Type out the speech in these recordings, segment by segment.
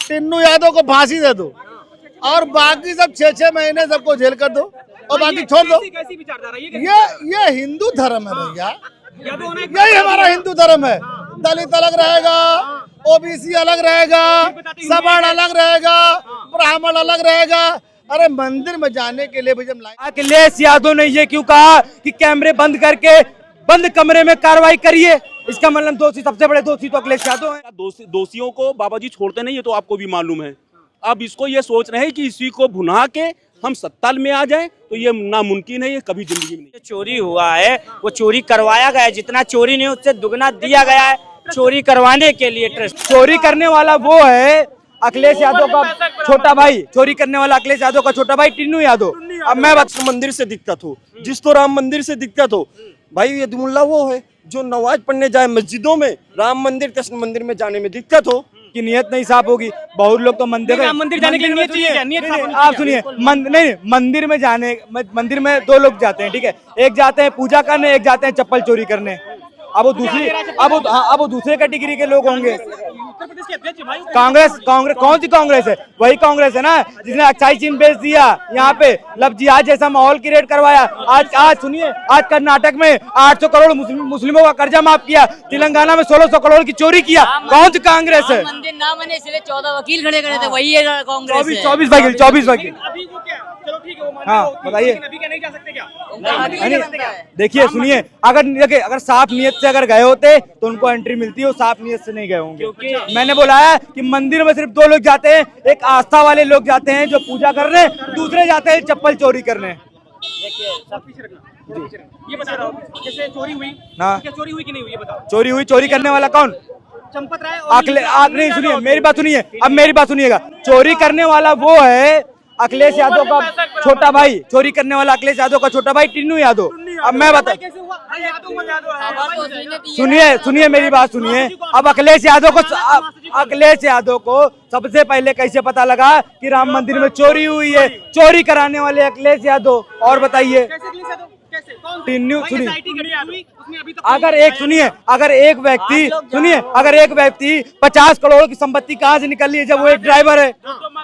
टिन्नू यादव को फांसी दे दो और बाकी सब 6-6 महीने सबको जेल कर दो और बाकी छोड़ दो। कैसी विचारधारा ये हिंदू धर्म है भैया, यही हमारा हिंदू धर्म है। दलित अलग रहेगा, ओबीसी अलग रहेगा, सवर्ण अलग रहेगा, ब्राह्मण अलग रहेगा। अरे मंदिर में जाने के लिए भैया अखिलेश यादव ने ये क्यों कहा कि कैमरे बंद करके बंद कमरे में कार्रवाई करिए? इसका मतलब दोषी, सबसे बड़े दोषी तो अखिलेश यादव हैं। दोषियों को बाबा जी छोड़ते नहीं है, तो आपको भी मालूम है। अब इसको ये सोच रहे हैं कि इसी को भुना के हम सत्ता में आ जाएं, तो ये नामुमकिन है, ये कभी जिंदगी में नहीं। चोरी हुआ है वो चोरी करवाया गया है, जितना चोरी नहीं उससे दुगना दिया गया है चोरी करवाने के लिए। ट्रस्ट चोरी करने वाला वो है अखिलेश यादव का छोटा भाई, चोरी करने वाला अखिलेश यादव का छोटा भाई टिन्नू यादव। अब मैं मंदिर से दिक्कत हो, जिस तो राम मंदिर से दिक्कत हो भाई, ये दुमुल्ला वो है जो नमाज पढ़ने जाए मस्जिदों में, राम मंदिर कृष्ण मंदिर में जाने में दिक्कत हो की नियत नहीं साफ होगी। बहुत लोग तो मंदिर जाने के लिए नियत चाहिए। आप सुनिए, नहीं मंदिर में जाने, मंदिर में दो लोग जाते हैं, ठीक है, एक जाते हैं पूजा करने, एक जाते हैं चप्पल चोरी करने। अब वो दूसरे कैटेगरी के लोग होंगे। कांग्रेस कौन सी कांग्रेस है? वही कांग्रेस है ना जिसने अक्षय चिन्ह बेच दिया यहाँ पे, लब जिहाद जैसा माहौल क्रिएट करवाया। आज सुनिए, आज कर्नाटक में 800 करोड़ मुस्लिमों का कर्जा माफ किया, तेलंगाना में 1600 करोड़ की चोरी किया। कौन सी कांग्रेस है? मंदिर ना बने इसलिए 14 वकील खड़े करे थे, वही है कांग्रेस। 24 वकील। हाँ बताइए। देखिए सुनिए, अगर साफ नियत से अगर गए होते तो उनको एंट्री मिलती है, वो साफ नियत से नहीं गए होंगे। मैंने बोला है कि मंदिर में सिर्फ दो लोग जाते हैं, एक आस्था वाले लोग जाते हैं जो पूजा करने, दूसरे जाते हैं चप्पल चोरी करने। ये बता रहा हूँ, जैसे चोरी हुई, क्या चोरी हुई कि नहीं हुई ये बताओ। चोरी हुई, चोरी करने वाला कौन? चंपत राय। आप नहीं सुनिए, मेरी बात सुनिए, अब मेरी बात सुनिएगा। चोरी करने वाला वो है अखिलेश यादव का छोटा भाई, चोरी करने वाला अखिलेश यादव का छोटा भाई टिन्नू यादव। अब मैं बता, सुनिए मेरी बात सुनिए। अब अखिलेश यादव को सबसे पहले कैसे पता लगा कि राम मंदिर में चोरी हुई है? चोरी कराने वाले अखिलेश यादव। और बताइए टिन्नू, अगर एक व्यक्ति 50 करोड़ की संपत्ति कहाँ से निकल रही है जब वो एक ड्राइवर है?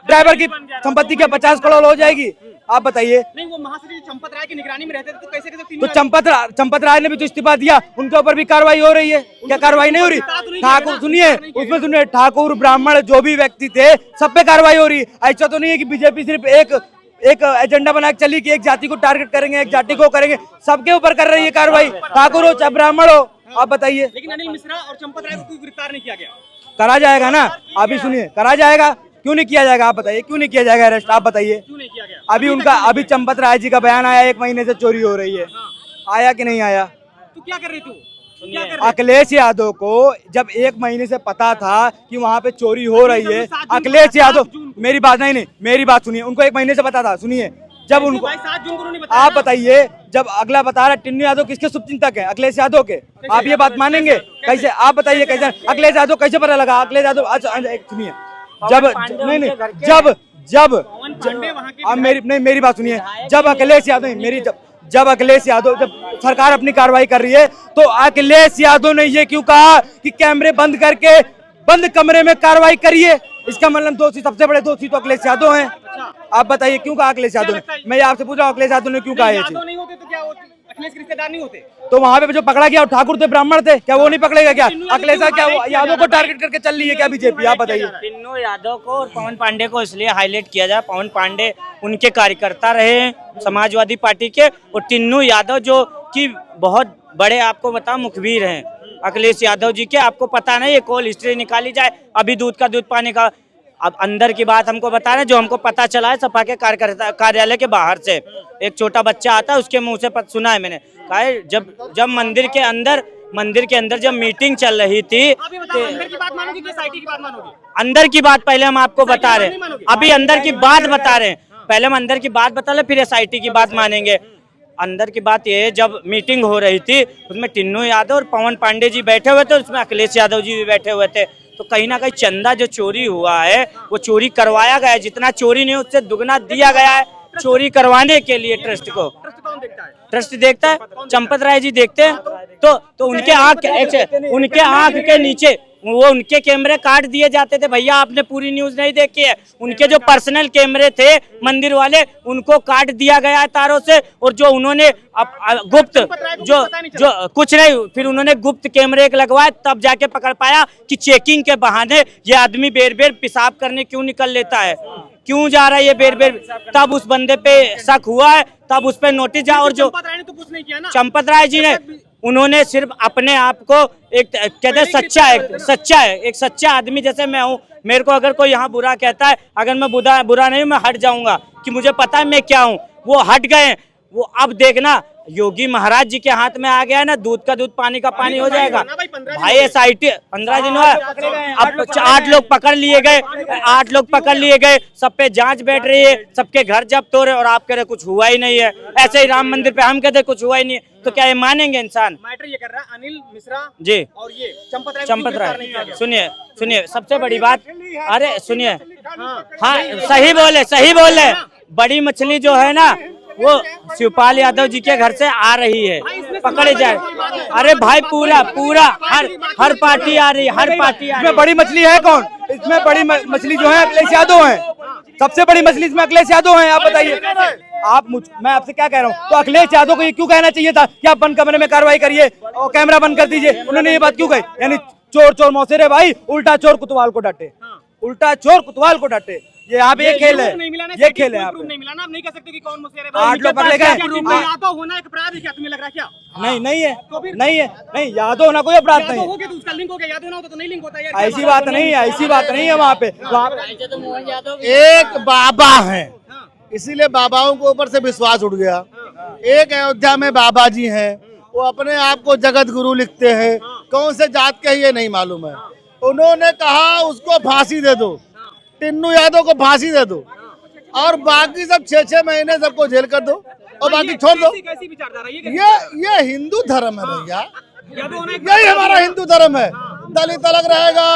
ड्राइवर की संपत्ति क्या 50 करोड़ हो जाएगी? आप बताइए। नहीं, वो महासचिव चंपत राय की निगरानी में रहते थे, तो कैसे तो चंपत राय ने भी तो इस्तीफा दिया, उनके ऊपर भी कार्रवाई हो रही है। क्या कार्रवाई नहीं हो रही? ठाकुर सुनिए, ठाकुर ब्राह्मण जो भी व्यक्ति थे सब पे कार्रवाई हो रही है। ऐसा तो नहीं है कि बीजेपी सिर्फ एक एजेंडा बना के चली कि एक जाति को टारगेट करेंगे, एक जाति को करेंगे, सबके ऊपर कर रही है कार्रवाई, ठाकुर हो चाहे ब्राह्मण हो। आप बताइए। लेकिन अनिल मिश्रा और चंपत राय को कोई गिरफ्तार नहीं किया गया। करा जाएगा ना, अभी सुनिए, करा जाएगा। क्यों नहीं किया जाएगा? आप बताइए, क्यों नहीं किया जाएगा अरेस्ट? आप बताइए। क्यों नहीं किया गया? अभी चंपत राय जी का बयान आया, 1 महीने से चोरी हो रही है। आया कि नहीं आया? तो क्या कर रही थी? अखिलेश यादव को जब 1 महीने से पता था कि वहाँ पे चोरी हो रही है, अखिलेश यादव, मेरी बात सुनिए, उनको 1 महीने से पता था। सुनिए, जब उनको 7 जून को आप बताइए, जब अगला बता रहा टिन्नू यादव किसके शुभचिंतक है? अखिलेश यादव के। आप ये बात मानेंगे? कैसे? आप बताइए कैसे अखिलेश यादव कैसे पता लगा? अखिलेश यादव सुनिए, मेरी बात सुनिए, जब अखिलेश यादव जब सरकार अपनी कार्रवाई कर रही है तो अखिलेश यादव ने ये क्यों कहा कि कैमरे बंद करके बंद कमरे में कार्रवाई करिए? इसका मतलब दोषी, सबसे बड़े दोषी तो अखिलेश यादव हैं। आप बताइए क्यों कहा अखिलेश यादव ने? मैं आपसे पूछ रहा हूँ, अखिलेश यादव ने क्यों कहा ये चीज? नहीं होते तो क्या अखिलेश के रिश्तेदार नहीं होते? तो वहाँ पे जो पकड़ा गया ठाकुर थे, ब्राह्मण थे, क्या वो नहीं पकड़ेगा? क्या अखिलेश क्या यादव को टारगेट करके चल रही है क्या बीजेपी? आप बताइए। टिन्नू यादव को और पवन पांडे को इसलिए हाईलाइट किया जाए, पवन पांडे उनके कार्यकर्ता रहे हैं समाजवादी पार्टी के, और टिन्नू यादव जो कि बहुत बड़े, आपको बताओ, मुखबिर हैं अखिलेश यादव जी के। आपको पता नहीं है, कॉल हिस्ट्री निकाली जाए, अभी दूध का दूध पानी का। अब अंदर की बात हमको बता रहे हैं, जो हमको पता चला है सपा के कार्यालय के बाहर से एक छोटा बच्चा आता है, उसके मुंह से सुना है मैंने, कहा है जब मंदिर के अंदर जब मीटिंग चल रही थी। अंदर की बात मानोगे कि SIT की बात मानोगे? अंदर की बात पहले हम आपको बता रहे हैं, अभी अंदर की बात बता रहे हैं, पहले हम अंदर की बात बता रहे, फिर SIT की बात मानेंगे। अंदर की बात ये है, जब मीटिंग हो रही थी उसमें टिन्नू यादव और पवन पांडे जी बैठे हुए थे, उसमें अखिलेश यादव जी भी बैठे हुए थे। तो कहीं ना कहीं चंदा जो चोरी हुआ है वो चोरी करवाया गया है, जितना चोरी नहीं उससे दुगना दिया गया है चोरी करवाने के लिए ट्रस्ट को। ट्रस्ट देखता है, चंपत राय जी देखते हैं। तो उनके आंख वो उनके कैमरे काट दिए जाते थे। भैया आपने पूरी न्यूज नहीं देखी है, उनके जो पर्सनल कैमरे थे मंदिर वाले उनको काट दिया गया है तारों से। और जो उन्होंने गुप्त जो कुछ नहीं, फिर उन्होंने गुप्त कैमरे लगवाए तब जाके पकड़ पाया कि चेकिंग के बहाने ये आदमी बेर बेर पेशाब करने क्यों निकल लेता है, क्यों जा रहा है ये बेर बेर। तब उस बंदे पे शक हुआ है, तब उस पे नोटिस जा। और जो चंपत राय ने तो कुछ नहीं किया ना, चंपत राय जी ने उन्होंने सिर्फ अपने आप को एक कहते हैं एक सच्चा आदमी जैसे मैं हूँ। मेरे को अगर कोई यहाँ बुरा कहता है, अगर मैं बुरा नहीं, मैं हट जाऊंगा कि मुझे पता है मैं क्या हूँ। वो हट गए, वो अब देखना योगी महाराज जी के हाथ में आ गया है ना, दूध का दूध पानी का पानी हो जाएगा भाई। SIT 15 दिन हुआ, अब 8 लोग पकड़ लिए गए, 8 लोग पकड़ लिए गए, सब पे जांच बैठ रही है, सबके घर जब्त हो रहे और आप कह रहे कुछ हुआ ही नहीं है। ऐसे ही राम मंदिर पे हम कहते कुछ हुआ ही नहीं है, तो क्या ये मानेंगे इंसान? मैटर ये कर रहा है अनिल मिश्रा जी और ये चंपत राय। सुनिए सबसे बड़ी बात, अरे सुनिए, हाँ सही बोले। बड़ी मछली जो है ना वो शिवपाल यादव जी के घर से आ रही है, पकड़े जाए। अरे भाई पूरा हर पार्टी आ रही है, हर पार्टी आ रही है। इसमें बड़ी मछली है कौन? इसमें बड़ी मछली जो है अखिलेश यादव है, सबसे बड़ी मछली इसमें अखिलेश यादव है। आप बताइए, मैं आपसे क्या कह रहा हूँ? तो अखिलेश यादव को ये क्यों कहना चाहिए था कि आप बंद कमरे में कार्रवाई करिए और कैमरा बंद कर दीजिए? उन्होंने ये बात क्यों कही? यानी चोर मौसेरे भाई, उल्टा चोर कुतवाल को डांटे, उल्टा चोर कुतवाल को डांटे। ये यहाँ पे ये खेल है, ये खेल है। आप नहीं मिला ना, आप नहीं कह सकते कि कौन मुसेरे 8 लोग पकड़े गए। यादव होना एक अपराध है क्या, तुम्हें लग रहा है क्या? नहीं, यादव होना कोई अपराध नहीं है। तो उसका लिंक हो गया, यादव ना हो तो नहीं लिंक होता यार। ऐसी बात नहीं है वहाँ पे। तो मोहन यादव एक बाबा है, इसीलिए बाबाओं को ऊपर से विश्वास उठ गया। एक अयोध्या में बाबा जी हैं, वो अपने आप को जगत गुरु लिखते हैं, कौन से जात के ये नहीं मालूम है। उन्होंने कहा उसको फांसी दे दो, टिन्नू यादव को फांसी दे दो और बाकी सब 6-6 महीने सबको जेल कर दो और बाकी छोड़ दो। कैसी विचारधारा ये? हिंदू धर्म है भैया, यही हमारा हिंदू धर्म है। दलित अलग रहेगा,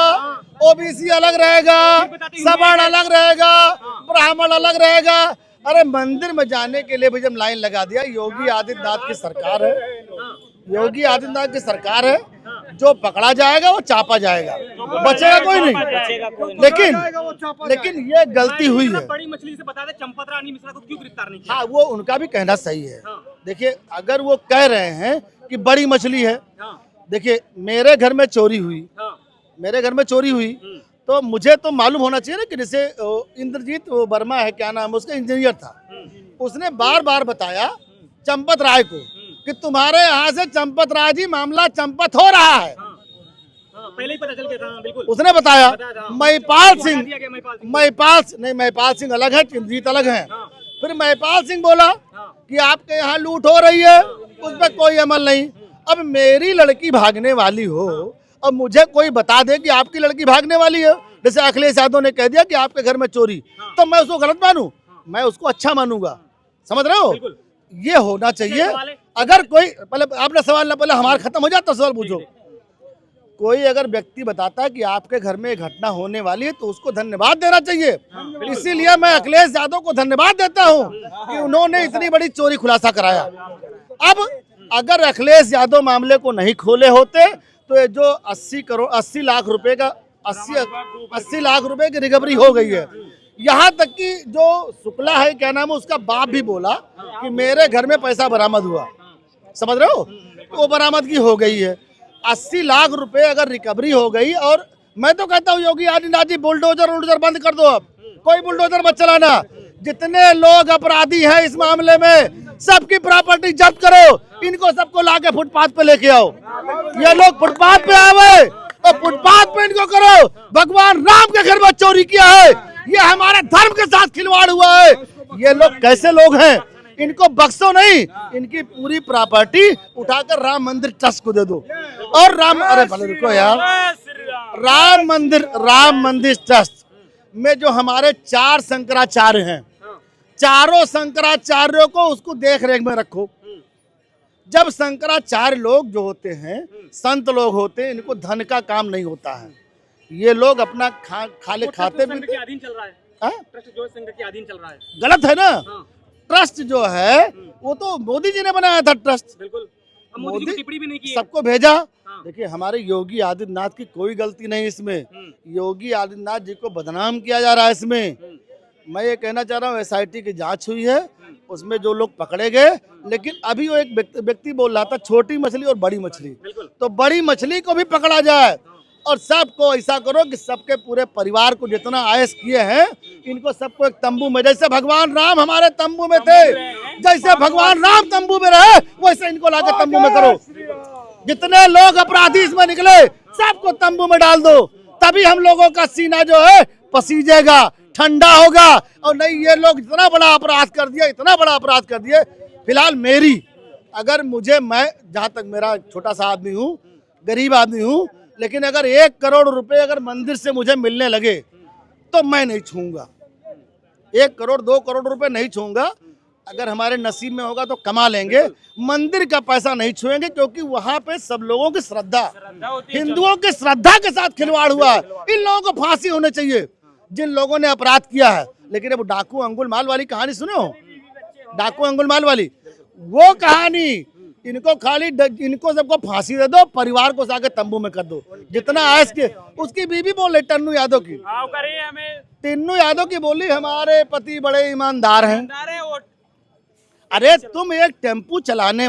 OBC अलग रहेगा, सवर्ण अलग रहेगा, ब्राह्मण अलग रहेगा। अरे मंदिर में जाने के लिए भी जब लाइन लगा दिया, योगी आदित्यनाथ की सरकार है, योगी आदित्यनाथ की सरकार है, जो पकड़ा जाएगा वो चापा जाएगा, बचेगा कोई नहीं। लेकिन ये गलती हुई है। बड़ी मछली से बता दे, चंपत राय अनिल मिश्रा को क्यों गिरफ्तार नहीं किया? हाँ, वो उनका भी कहना सही है। देखिए, अगर वो कह रहे हैं कि बड़ी मछली है, देखिए मेरे घर में चोरी हुई, तो मुझे तो मालूम होना चाहिए ना कि जैसे इंद्रजीत वर्मा है, क्या नाम, उसका इंजीनियर था, उसने बार बार बताया चंपत राय को कि तुम्हारे यहाँ से चंपत राय जी मामला चंपत हो रहा है। पहले ही पता चल गया था, बिल्कुल उसने बताया। महिपाल सिंह अलग है, इंद्रजीत अलग है। फिर महिपाल सिंह बोला कि आपके यहाँ लूट हो रही है, उस पर कोई अमल नहीं। अब मेरी लड़की भागने वाली हो, अब मुझे कोई बता दे कि आपकी लड़की भागने वाली है, जैसे अखिलेश यादव ने कह दिया कि आपके घर में चोरी, तो मैं उसको गलत मानूं? मैं उसको अच्छा मानूंगा, समझ रहे हो? ये होना चाहिए। अगर कोई, पहले आपने सवाल ना, पहले हमारा खत्म हो जाता, सवाल पूछो। कोई अगर व्यक्ति बताता है कि आपके घर में घटना होने वाली है, तो उसको धन्यवाद देना चाहिए। इसीलिए मैं अखिलेश यादव को धन्यवाद देता हूँ कि उन्होंने इतनी बड़ी चोरी खुलासा कराया। अब अगर अखिलेश यादव मामले को नहीं खोले होते, तो ये जो 80 लाख रुपए की रिकवरी हो गई है। यहाँ तक कि जो शुक्ला है, क्या नाम है, उसका बाप भी बोला कि मेरे घर में पैसा बरामद हुआ, समझ रहे हो? तो वो बरामदगी हो गई है। 80 लाख रुपए अगर रिकवरी हो गई, और मैं तो कहता हूँ योगी आदित्यनाथ जी बुलडोजर बंद कर दो, अब कोई बुलडोजर मत चलाना। जितने लोग अपराधी हैं इस मामले में, सबकी प्रॉपर्टी जब्त करो, इनको सबको लाके फुटपाथ पे लेके आओ। ये लोग फुटपाथ पे आवे और फुटपाथ पे इनको करो। भगवान राम के घर में चोरी किया है, ये हमारे धर्म के साथ खिलवाड़ हुआ है। ये लोग कैसे लोग हैं? इनको बख्शो नहीं, इनकी पूरी प्रॉपर्टी उठाकर राम मंदिर ट्रस्ट को दे दो। और अरे भले रुको यार, राम मंदिर ट्रस्ट में जो हमारे 4 शंकराचार्य हैं, चारों शंकराचार्यों को उसको देख रेख में रखो। जब शंकराचार्य लोग जो होते हैं, संत लोग होते हैं, इनको धन का काम नहीं होता है। ये लोग अपना खाले खाते भी अधीन चल रहा है, ट्रस्ट जो संघ के अधीन चल रहा है। गलत है ना? ट्रस्ट जो है वो तो मोदी जी ने बनाया था ट्रस्ट, बिल्कुल। अब मोदी जी को टिप्पणी भी नहीं की है। सबको भेजा। हाँ। देखिए हमारे योगी आदित्यनाथ की कोई गलती नहीं इसमें, योगी आदित्यनाथ जी को बदनाम किया जा रहा है इसमें। मैं ये कहना चाह रहा हूँ SIT की जांच हुई है, उसमें जो लोग पकड़े गए, लेकिन अभी वो एक व्यक्ति बोल रहा था छोटी मछली और बड़ी मछली, तो बड़ी मछली को भी पकड़ा जाए और सबको ऐसा करो कि सबके पूरे परिवार को जितना आयस किए हैं इनको सबको एक तंबू में, जैसे भगवान राम हमारे तंबू में थे, जैसे भगवान राम तंबू में रहे वैसे इनको लाके तंबू में करो। जितने लोग अपराधी इसमें निकले सबको तंबू में डाल दो, तभी हम लोगों का सीना जो है पसीजेगा, ठंडा होगा। और नहीं ये लोग इतना बड़ा अपराध कर दिया, इतना बड़ा अपराध कर दिए। फिलहाल मेरी अगर मुझे, मैं जहाँ तक मेरा छोटा सा आदमी हूँ, गरीब आदमी हूँ, लेकिन अगर 1 करोड़ रुपए अगर मंदिर से मुझे मिलने लगे तो मैं नहीं छूऊंगा। 1 करोड़ 2 करोड़ रुपए नहीं छूऊंगा। अगर हमारे नसीब में होगा तो कमा लेंगे, मंदिर का पैसा नहीं छुएंगे, क्योंकि वहां पे सब लोगों की श्रद्धा, हिंदुओं की श्रद्धा के साथ खिलवाड़ हुआ है। इन लोगों को फांसी होनी चाहिए जिन लोगों ने अपराध किया है। लेकिन अब डाकू अंगुलमाल वाली कहानी सुने हो, डाकू अंगुलमाल वाली वो कहानी, इनको खाली इनको सबको फांसी दे दो, परिवार को जाके तंबू में कर दो, जितना आयस के। उसकी बीवी बोल रही टन्नू यादव की, टन्नू यादव की बोली हमारे पति बड़े ईमानदार हैं। अरे तुम एक टेम्पू चलाने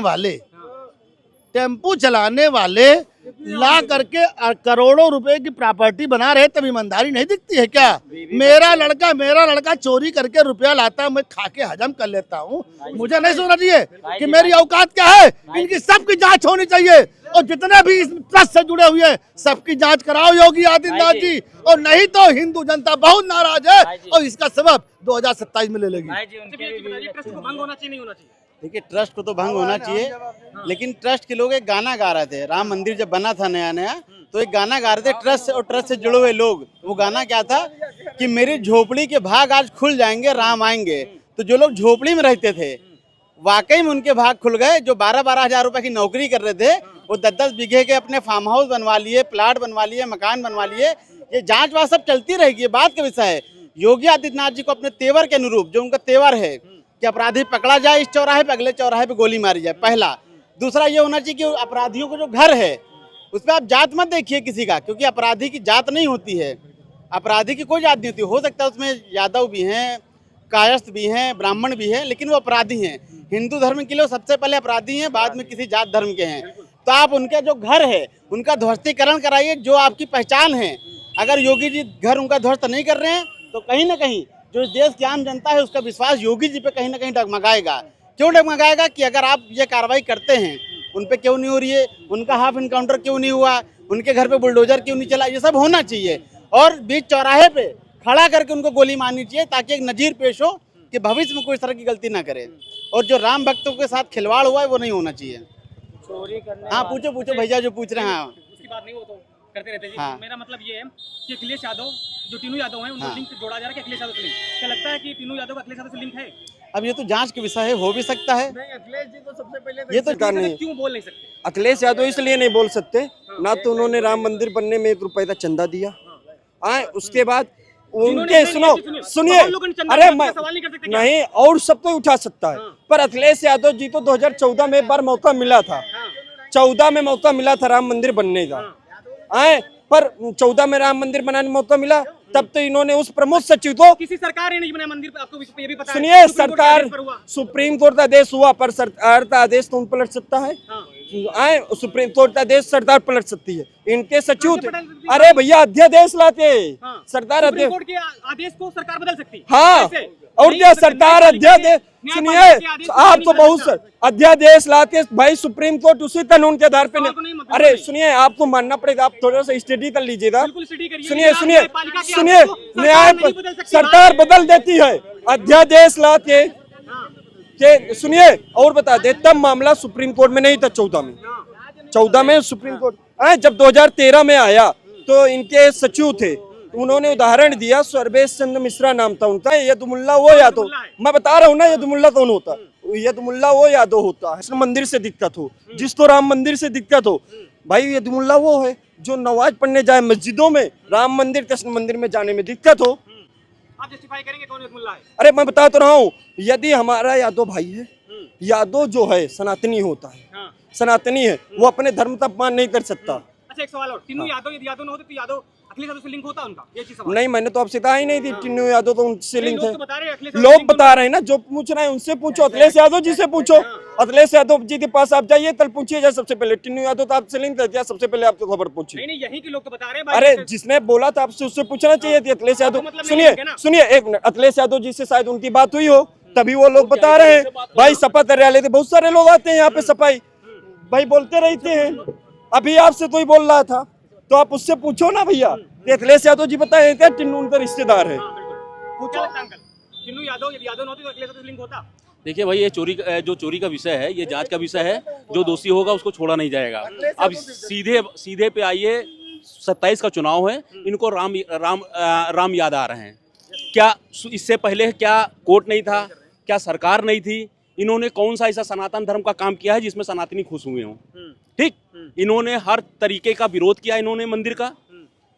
वाले ला करके करोड़ों रुपए की प्रॉपर्टी बना रहे, तब ईमानदारी नहीं दिखती है क्या? मेरा लड़का चोरी करके रुपया लाता है, मैं खा के हजम कर लेता हूँ, मुझे नहीं सोचना चाहिए कि मेरी औकात क्या है। इनकी सबकी जांच होनी चाहिए, और जितने भी इस ट्रस्ट से जुड़े हुए हैं सबकी जांच कराओ योगी आदित्यनाथ जी, और नहीं तो हिंदू जनता बहुत नाराज है और इसका सबब 2027 में ले लेगी। ट्रस्ट को भंग होना चाहिए, नहीं होना चाहिए? देखिए ट्रस्ट को तो भंग होना चाहिए, लेकिन ट्रस्ट के लोग एक गाना गा रहे थे, राम मंदिर जब बना था नया नया, तो एक गाना गा रहे थे ट्रस्ट और ट्रस्ट से जुड़े हुए लोग। वो गाना क्या था कि मेरी झोपड़ी के भाग आज खुल जाएंगे, राम आएंगे। तो जो लोग झोपड़ी में रहते थे वाकई में उनके भाग खुल गए। जो 12-12 हजार रुपए की नौकरी कर रहे थे वो 10-10 बीघे के अपने फार्म हाउस बनवा लिए, प्लाट बनवा लिए, मकान बनवा लिए। ये जांच वाच सब चलती रहेगी, ये बात का विषय है। योगी आदित्यनाथ जी को अपने तेवर के अनुरूप, जो उनका तेवर है कि अपराधी पकड़ा जाए इस चौराहे पे, अगले चौराहे पे गोली मारी जाए, पहला। दूसरा ये होना चाहिए कि अपराधियों को जो घर है उस पर आप जात मत देखिए किसी का, क्योंकि अपराधी की जात नहीं होती है, अपराधी की कोई जात नहीं होती। हो सकता है उसमें यादव भी हैं, कायस्थ भी हैं, ब्राह्मण भी हैं, लेकिन वो अपराधी हैं। हिंदू धर्म के लिए सबसे पहले अपराधी हैं, बाद में किसी जात धर्म के हैं। तो आप उनका जो घर है उनका ध्वस्तीकरण कराइए, जो आपकी पहचान है। अगर योगी जी घर उनका ध्वस्त नहीं कर रहे हैं तो कहीं ना कहीं जो देश की आम जनता है उसका विश्वास योगी जी पे कहीं ना कहीं डगमगाएगा। क्यों डगमगाएगा कि अगर आप ये कार्रवाई करते हैं उन पे क्यों नहीं हो रही है, उनका हाफ इनकाउंटर क्यों नहीं हुआ, उनके घर पे बुलडोजर क्यों नहीं चला, ये सब होना चाहिए। और बीच चौराहे पे खड़ा करके उनको गोली मारनी चाहिए, ताकि एक नजीर पेश हो कि भविष्य में कोई तरह की गलती ना करे। और जो राम भक्तों के साथ खिलवाड़ हुआ है वो नहीं होना चाहिए। हाँ पूछो भैया जो पूछ रहे हैं। उसकी बात नहीं, वो तो करते रहते हैं। हाँ। मेरा मतलब ये है कि अखिलेश यादव, जो तीनों यादव हैं, उनको लिंक जोड़ा जा रहा है कि अखिलेश यादव से लिंक। क्या लगता है कि तीनों यादव का अखिलेश यादव से लिंक है? अब ये तो जांच के विषय है, हो भी सकता है। अखिलेश जी को सबसे पहले ये तो ऐसा क्यों बोल नहीं सकते? अखिलेश यादव इसलिए नहीं बोल सकते, ना तो उन्होंने राम मंदिर बनने में 1 रुपए का चंदा दिया, उसके बाद उनके सुनिए अरे मैं नहीं, और सब तो उठा सकता है, पर अखिलेश यादव जी तो 2014 में एक बार मौका मिला था, 14 में मौका मिला था राम मंदिर बनने का, पर 14 में राम मंदिर बनाने में मौका मिला, तब तो इन्होंने उस प्रमुख सचिव को, किसी सरकार ने नहीं बनाया मंदिर, आपको ये भी पता है। सुनिए सरकार, सुप्रीम कोर्ट का आदेश हुआ, पर सरकार का आदेश तो पलट सकता है। सुप्रीम कोर्ट का आदेश सरकार पलट सकती है, इनके सचिव थे। अरे भैया अध्यादेश लाते सरकार, सुप्रीम कोर्ट के आदेश को सरकार बदल सकती है। हाँ, और क्या सरकार अध्यादेश, सुनिए आप तो बहुत अध्यादेश लाते भाई, सुप्रीम कोर्ट उसी कानून के आधार पे। अरे सुनिए आपको मानना पड़ेगा, आप थोड़ा सा स्टडी कर लीजिएगा। सुनिए न्याय सरकार बदल देती है, अध्यादेश लाते के। सुनिए और बता दे, तब मामला सुप्रीम कोर्ट में नहीं था, 14 में सुप्रीम कोर्ट। जब 2013 में आया तो इनके सचिव थे, उन्होंने उदाहरण दिया, सर्वेश चंद्र मिश्रा नाम था उनका। यदुमुल्ला वो यादव, मैं बता रहा हूँ ना यदुमुल्ला कौन होता, यदुमुल्ला वो यादव होता है। मंदिर से दिक्कत हो, जिसको राम मंदिर से दिक्कत हो, भाई यदुमुल्ला वो है जो नमाज पढ़ने जाए मस्जिदों में, राम मंदिर कृष्ण मंदिर में जाने में दिक्कत हो। आप जस्टिफाई करेंगे कौन यदुमुल्ला है? अरे मैं बता तो रहा हूँ, यदि हमारा यादव भाई है, यादव जो है सनातनी होता है, सनातनी है, वो अपने धर्म का अपमान नहीं कर सकता। अच्छा, एक सवाल और, तीनों यादव यदि यादव न होते तो यादव अखिलेश यादव से लिंक होता उनका, ये चीज सवाल। नहीं, मैंने तो आपसे कहा ही नहीं थी टिन्नू यादव तो उनसे लिंक लोग है। तो बता रहे हैं अखिलेश यादव लोग लिंक बता रहे हैं ना, जो पूछ रहे हैं उनसे पूछो, अखिलेश यादव जी से पूछो। अखिलेश यादव जी के पास आप जाइए, कल पूछिए जा सबसे पहले टिन्नू यादव तो आपसे लिंक है, सबसे पहले आपको खबर पूछिए। नहीं, यहीं के लोग तो बता रहे हैं। अरे जिसने बोला था आपसे उससे पूछना चाहिए थी। अखिलेश यादव, सुनिए सुनिए एक मिनट, अखिलेश यादव जी से शायद उनकी बात हुई हो, तभी वो लोग बता रहे हैं। भाई शपथ रैली थे, बहुत सारे लोग आते हैं यहाँ पे, सफाई भाई बोलते रहते हैं। अभी आपसे तो ही बोल रहा था, तो आप उससे पूछो ना भैया। अखिलेश यादव जी बताए थे टिन्नू उनका रिश्तेदार है। पूछो अंकल, टिन्नू यादव यदि यादव न होते तो अखिलेश यादव से लिंक होता। देखिए भाई, ये चोरी का विषय है, ये जांच का विषय है। जो दोषी होगा उसको छोड़ा नहीं जाएगा। अब सीधे पे आइए, 27 का चुनाव है, इनको राम याद आ रहे हैं क्या? इससे पहले क्या कोर्ट नहीं था, क्या सरकार नहीं थी? इन्होंने कौन सा ऐसा सनातन धर्म का काम किया है जिसमें सनातनी खुश हुए हों? ठीक, इन्होंने हर तरीके का विरोध किया इन्होंने मंदिर का,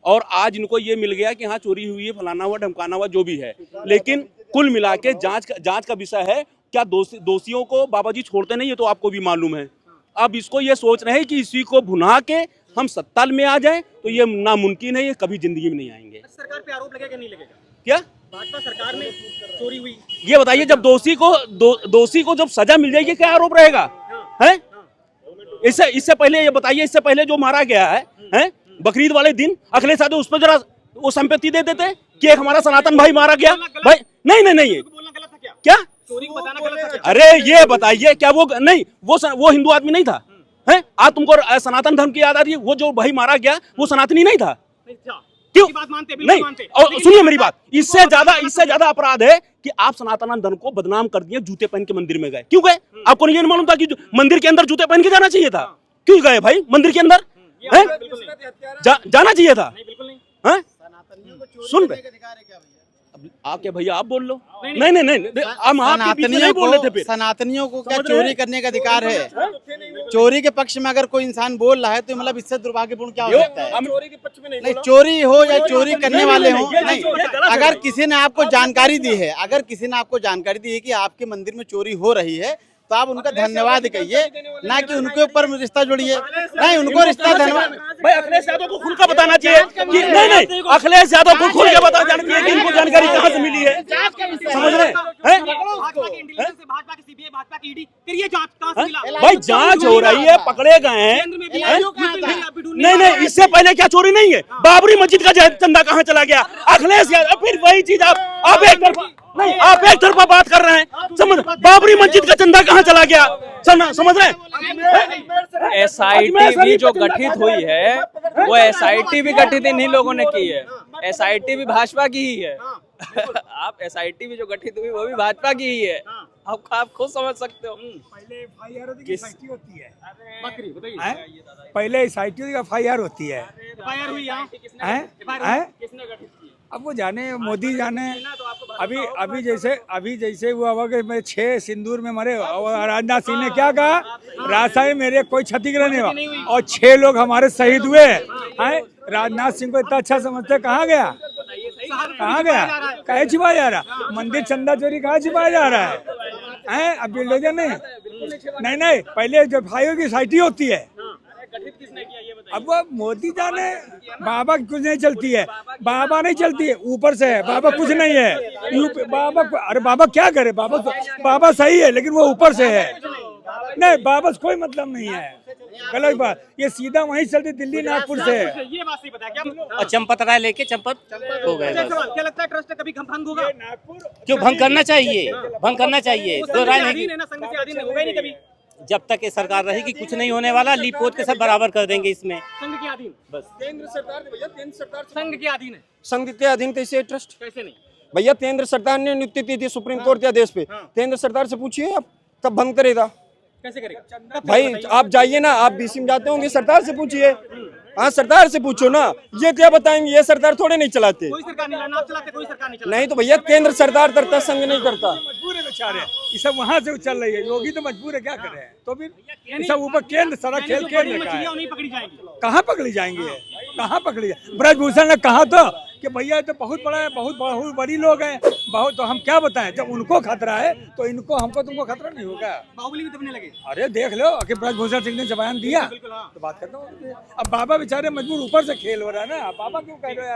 और आज इनको ये मिल गया कि हाँ चोरी हुई है, फलाना हुआ ढमकाना हुआ, जो भी है। लेकिन कुल मिला के जांच का विषय है। क्या दोषियों को बाबा जी छोड़ते नहीं है, तो आपको भी मालूम है। अब इसको ये सोच रहे हैं कि इसी को भुना के हम सत्ता में आ जाएं, तो ये नामुमकिन है, ये कभी जिंदगी में नहीं आएंगे। सरकार पे आरोप लगेगा नहीं लगेगा? क्या भाजपा सरकार में चोरी हुई, ये बताइए। जब दोषी को जब सजा मिल जाएगी, क्या आरोप रहेगा? हैं? इससे पहले ये बताइए, इससे पहले जो मारा गया है बकरीद वाले दिन, अखिलेश यादव उस पर जरा वो संपत्ति दे देते कि एक हमारा सनातन भाई मारा गया भाई। नहीं, बोलना गलत था क्या? चोरी को बताना गलत था क्या? अरे ये बताइए, क्या वो नहीं, वो हिंदू आदमी नहीं था? हैं? आज तुमको सनातन धर्म की याद आ रही है? वो जो भाई मारा गया वो सनातनी नहीं था? क्यों बात मानते, नहीं? और सुनिए मेरी बात, इससे ज्यादा अपराध है कि आप सनातन धर्म को बदनाम कर दिए। जूते पहन के मंदिर में गए, क्यों गए? आपको नहीं मालूम था कि मंदिर के अंदर जूते पहन के जाना चाहिए था? क्यों गए भाई मंदिर के अंदर? जाना चाहिए था? सुन रहे आके भैया, आप बोल लो। नहीं, हम आपके पीछे नहीं बोल रहे थे। फिर सनातनियों को क्या चोरी करने का अधिकार है? चोरी के पक्ष में अगर कोई इंसान बोल रहा है तो मतलब इससे दुर्भाग्यपूर्ण क्या हो सकता है? चोरी के पक्ष में नहीं, चोरी हो या चोरी करने वाले हो, नहीं, अगर किसी ने आपको जानकारी दी है, कि आपके मंदिर में चोरी हो रही है, तो आप उनका धन्यवाद कहिए, ना कि उनके ऊपर रिश्ता जोड़िए। नहीं, उनको रिश्ता धन्यवाद। भाई अखिलेश यादव को खुल का बताना चाहिए कि नहीं, अखिलेश यादव को खुल के बताना चाहिए कि इनको जानकारी कहाँ से मिली है। समझ रहे हैं? भाजपा की इंटेलिजेंस से, भाजपा की सीबीआई, भाजपा की ईडी, फिर ये जांच कहाँ से मिला? भाई जांच हो रही है, पकड़े गए हैं। नहीं, इससे पहले क्या चोरी नहीं है? बाबरी मस्जिद का चंदा कहाँ चला गया? अखिलेश यादव, फिर वही चीज आप एक तरफा बात कर रहे हैं। समझ, बाबरी मस्जिद का चंदा कहाँ चला गया? समझ रहे हैं? एसआईटी भी जो गठित हुई है, वो एसआईटी भी गठित इन्हीं लोगों ने की है। एसआईटी भी भाजपा की ही है। आप एसआईटी भी जो गठित हुई वो भी भाजपा की ही है। आप खुद समझ सकते हो। पहले FIR होती है, पहले SIT का FIR होती है। FIR हुई यहाँ? किसने गठित की? अब वो जाने, मोदी जाने। अभी जैसे हुआ हुआ कि मेरे 6 सिंदूर में मरे, और राजनाथ सिंह ने क्या कहा? राजस्थान में मेरे कोई क्षतिग्रहण नहीं हुआ, और 6 लोग हमारे शहीद हुए हैं। राजनाथ सिंह को इतना अच्छा समझते, कहाँ गया? कहाँ छिपाया जा रहा? मंदिर चंदा चोरी कहाँ छिपाया जा रहा है? अब बिल्डोजर नहीं, पहले जो FIR की SIT होती है। अब वो मोदी जाने, बाबा कुछ नहीं चलती है, बाबा नहीं चलती है, ऊपर से है। बाबा कुछ नहीं है, बाबा क्या करे? बाबा सही है, लेकिन वो ऊपर से है। नहीं, बाबा से कोई मतलब नहीं है, गलत बात। ये सीधा वहीं चलती, दिल्ली नागपुर से है। ये बात नहीं पता क्या? और चंपत राय लेके चंपत हो गए। क्या लगता है ट्रस्ट कभी भंग होगा? क्यों भंग करना चाहिए? भंग करना चाहिए। तो राय नहीं, संघ से अधीन होगा ही नहीं कभी। जब तक ये सरकार रहेगी कुछ नहीं होने वाला। लीप पोत के सब बराबर कर देंगे इसमें। संघ के अधीन बस केंद्र सरकार भैया, केंद्र सरकार संघ के अधीन है। संघ के अधीन कैसे ट्रस्ट? कैसे नहीं भैया? केंद्र सरकार ने नियुक्ति की थी सुप्रीम कोर्ट के आदेश पे। केंद्र सरकार से पूछिए आप कब भंग करेगा? कैसे करेगा भाई? आप जाइए ना, आप BC में जाते होंगे, सरकार से पूछिए। हाँ, सरकार से पूछो ना, ये क्या बताएंगे? ये सरकार थोड़े नहीं चलाते। कोई सरकार नहीं, आप चलाते, कोई सरकार नहीं चलाती। नहीं तो भैया केंद्र सरकार करता, संघ नहीं करता। मजबूर है बेचारे, ये सब वहाँ से चल रही है। योगी तो मजबूर है, क्या करे? तो फिर ये सब ऊपर केंद्र, सारा खेल केंद्र का है। नहीं पकड़ी जाएंगी। कहाँ पकड़ी जाएंगी? कहाँ पकड़ी जाए? ब्रजभूषण ने कहा तो कि भैया ये तो बहुत बड़ा है, बहुत बड़ी लोग हैं, बहुत, तो हम क्या बताएं, जब उनको खतरा है तो इनको हमको तुमको खतरा नहीं होगा। बाहुबली भी दबने लगे। अरे देख लो कि ब्रजभूषण सिंह ने जब बयान दिया तो बात करता हूँ। अब बाबा बेचारे मजबूर, ऊपर से खेल हो रहा है ना, बाबा क्यों कह रहे हो यार।